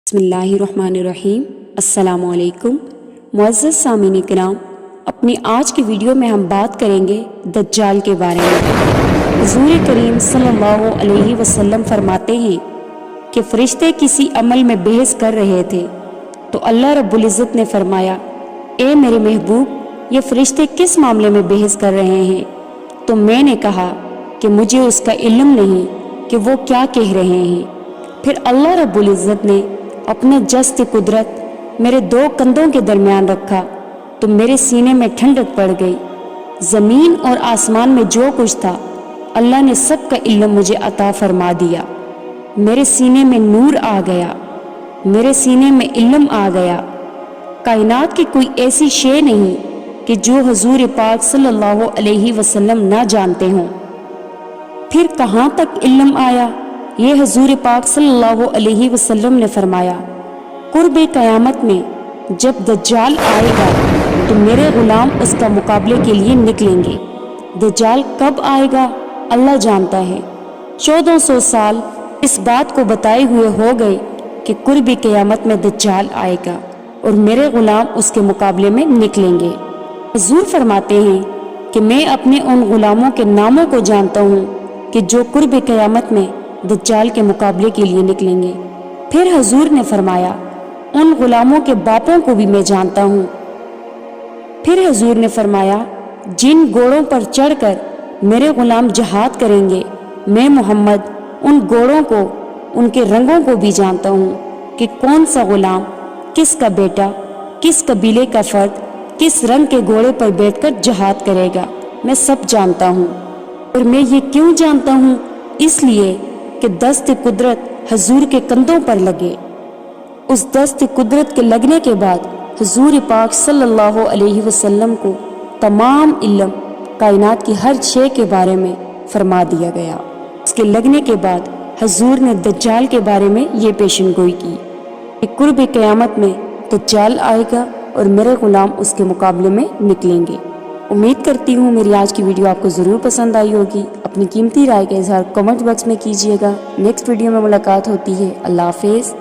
बिस्मिल्लाहिर्रहमानिर्रहीम। अस्सलामु अलैकुम मुअज़्ज़ज़ सामीन किराम, अपनी आज की वीडियो में हम बात करेंगे दज्जाल के बारे में। हुज़ूर करीम सल्लल्लाहु अलैहि वसल्लम फरमाते हैं कि फ़रिश्ते किसी अमल में बहस कर रहे थे तो अल्लाह रब्बुल इज़्ज़त ने फरमाया, ए मेरे महबूब, ये फ़रिश्ते किस मामले में बहस कर रहे हैं? तो मैंने कहा कि मुझे उसका इल्म नहीं कि वो क्या कह रहे हैं। फिर अल्लाह रब्बुल इज़्ज़त ने अपने जस्त कुदरत मेरे दो कंधों के दरमियान रखा तो मेरे सीने में ठंडक पड़ गई। ज़मीन और आसमान में जो कुछ था अल्लाह ने सब का इल्म मुझे अता फरमा दिया। मेरे सीने में नूर आ गया, मेरे सीने में इल्म आ गया। कायनात की कोई ऐसी शे नहीं कि जो हुज़ूर पाक सल्लल्लाहु अलैहि वसल्लम ना जानते हों। फिर कहाँ तक इल्म आया? ये हुज़ूर पाक सल्लल्लाहु अलैहि वसल्लम ने फरमाया, कुर्बे क़यामत में जब दज्जाल आएगा तो मेरे ग़ुलाम उसका मुकाबले के लिए निकलेंगे। दज्जाल कब आएगा अल्लाह जानता है। 1400 साल इस बात को बताए हुए हो गए कि कुर्बे क़यामत में दज्जाल आएगा और मेरे ग़ुलाम उसके मुकाबले में निकलेंगे। हुज़ूर फरमाते हैं कि मैं अपने उन ग़ुलामों के नामों को जानता हूँ कि जो कुर्बे क़यामत में दज्जाल के मुकाबले के लिए निकलेंगे। फिर हुज़ूर ने फरमाया, उन गुलामों के बापों को भी मैं जानता हूँ। फिर हुज़ूर ने फरमाया, जिन घोड़ों पर चढ़कर मेरे गुलाम जहाद करेंगे, मैं मोहम्मद उन घोड़ों को, उनके रंगों को भी जानता हूँ कि कौन सा गुलाम, किसका बेटा, किस कबीले का फर्द किस रंग के घोड़े पर बैठकर जहाद करेगा। मैं सब जानता हूँ। और मैं ये क्यों जानता हूँ? इसलिए कि दस्त कुदरत हुज़ूर के कंधों पर लगे। उस दस्त कुदरत के लगने के बाद हुज़ूर पाक सल्लल्लाहु अलैहि वसल्लम को तमाम इल्म कायनात की हर शे के बारे में फरमा दिया गया। उसके लगने के बाद हुज़ूर ने दज्जाल के बारे में ये पेशन गोई की कि कुर्ब क़यामत में दज्जाल आएगा और मेरे ग़ुलाम उसके मुकाबले में निकलेंगे। उम्मीद करती हूँ मेरी आज की वीडियो आपको ज़रूर पसंद आई होगी। अपनी कीमती राय का इज़हार कमेंट बॉक्स में कीजिएगा। नेक्स्ट वीडियो में मुलाकात होती है। अल्लाह हाफ़िज़।